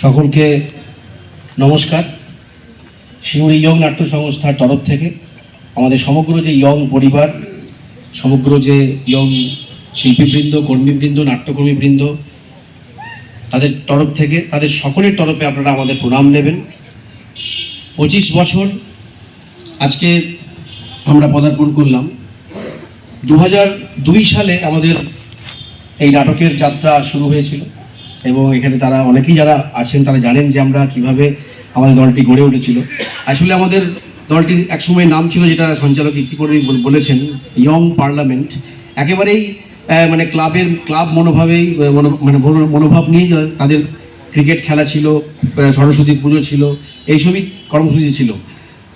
সকলকে নমস্কার। শিউরি ইয়ং নাট্য সংস্থার তরফ থেকে আমাদের সমগ্র যে ইয়ং পরিবার, সমগ্র যে ইয়ং শিল্পীবৃন্দ, কর্মীবৃন্দ, নাট্যকর্মীবৃন্দ, তাদের তরফ থেকে, তাদের সকলের তরফে আপনারা আমাদের প্রণাম নেবেন। 25 বছর আজকে আমরা পদার্পণ করলাম। 2002 সালে আমাদের এই নাটকের যাত্রা শুরু হয়েছিল এবং এখানে তারা অনেকেই যারা আছেন তারা জানেন যে আমরা কিভাবে আমাদের দলটি গড়ে উঠেছিল। আসলে আমাদের দলটির একসময় নাম ছিল, যেটা সঞ্চালক ইতিপূর্বেই বলেছেন, ইয়ং পার্লামেন্ট। একেবারেই মানে ক্লাব মনোভাবেই মনোভাব নিয়েই তাদের ক্রিকেট খেলা ছিল, সরস্বতী পুজো ছিল, এইসবই কর্মসূচি ছিল।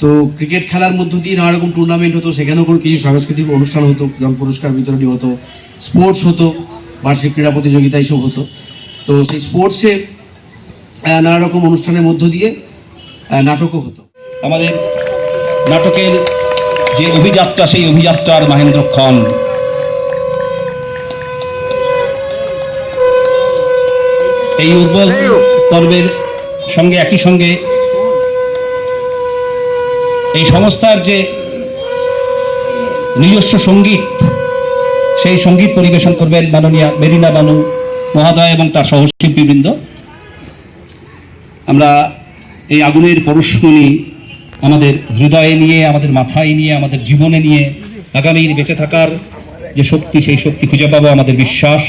তো ক্রিকেট খেলার মধ্য দিয়ে নানা রকম টুর্নামেন্ট হতো, সেখানেও কোনো কিছু সাংস্কৃতিক অনুষ্ঠান হতো, যেমন পুরস্কার বিতরণী হতো, স্পোর্টস হতো, বার্ষিক ক্রীড়া প্রতিযোগিতা এইসব হতো। তো সেই স্পোর্টসে নানা রকম অনুষ্ঠানের মধ্য দিয়ে নাটকও হতো। আমাদের নাটকের যে অভিযাত্রা, সেই অভিযাত্রার মহেন্দ্রক্ষণ। এই উদ্বোধন পর্বের সঙ্গে একই সঙ্গে এই সংস্থার যে নিজস্ব সঙ্গীত, সেই সঙ্গীত পরিবেশন করবেন মাননীয়া মেরিনা বানু মহোদয় এবং তার সহশিল্পীবৃন্দ। আমরা এই আগুনের পরশমণি আমাদের হৃদয়ে নিয়ে, আমাদের মাথায় নিয়ে, আমাদের জীবনে নিয়ে আগামীর বেঁচে থাকার যে শক্তি, সেই শক্তি খুঁজে পাবো আমাদের বিশ্বাস।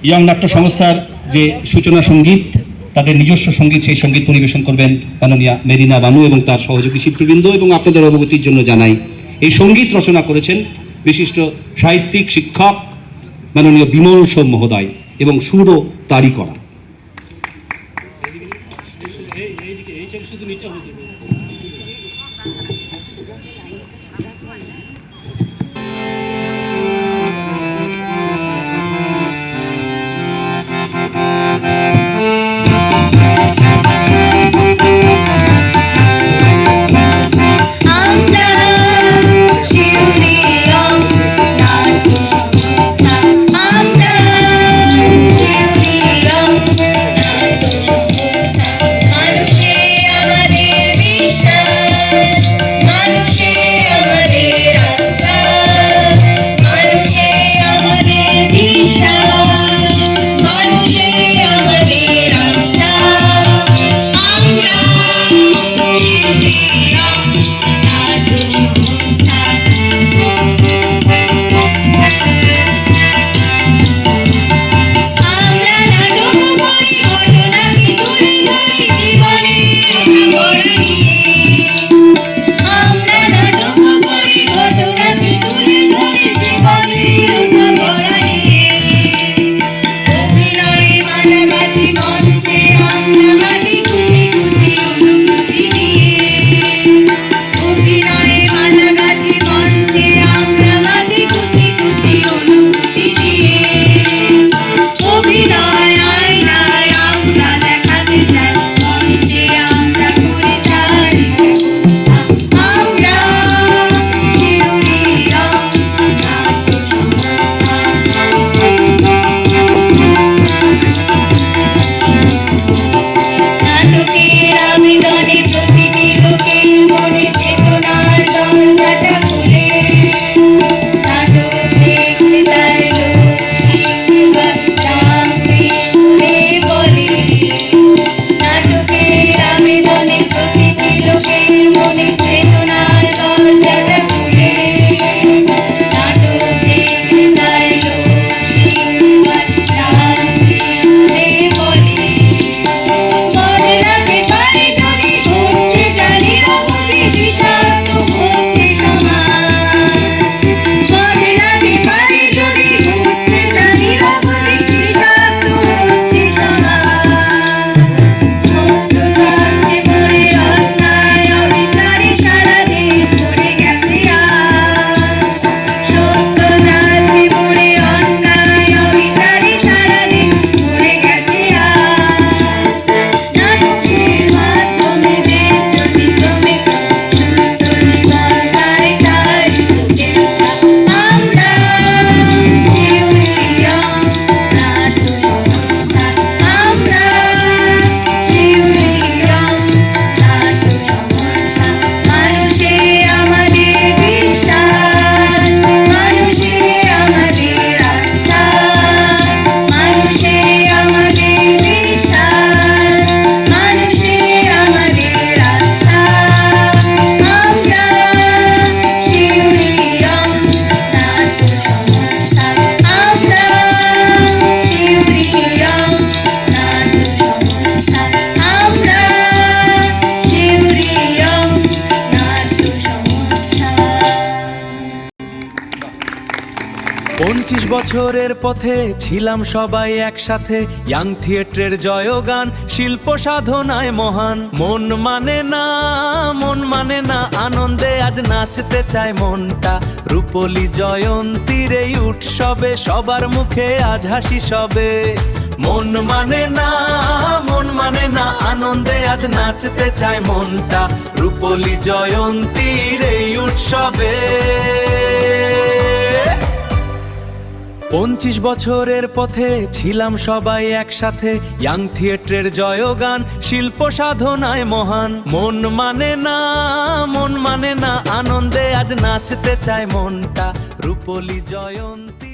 ইয়ং নাট্য সংস্থার যে সূচনা সঙ্গীত, তাদের নিজস্ব সঙ্গীত, সেই সঙ্গীত পরিবেশন করবেন মাননীয়া মেরিনা বানু এবং তার সহযোগী শিল্পীবৃন্দ। এবং আপনাদের অবগতির জন্য জানাই, এই সঙ্গীত রচনা করেছেন বিশিষ্ট সাহিত্যিক শিক্ষক মাননীয় বিমল সোম মহোদয় এবং সুরও তারই করা। 25 বছরের পথে ছিলাম সবাই একসাথে, ইয়াং থিয়েটারের জয়গান শিল্প সাধনায় মহান। মন মানে না আনন্দে আজ নাচতে চায় মনটা। রূপলী জয়ন্তীর এই উৎসবে সবার মুখে আজ হাসি সবে। মন মানে না আনন্দে আজ নাচতে চায় মনটা। রূপলী জয়ন্তীর এই উৎসবে 25 বছরের পথে ছিলাম সবাই একসাথে, ইয়াং থিয়েটারের জয়গান শিল্প সাধনায় মহান। মন মানে না আনন্দে আজ নাচতে চায় মনটা। রূপলী জয়ন্তী।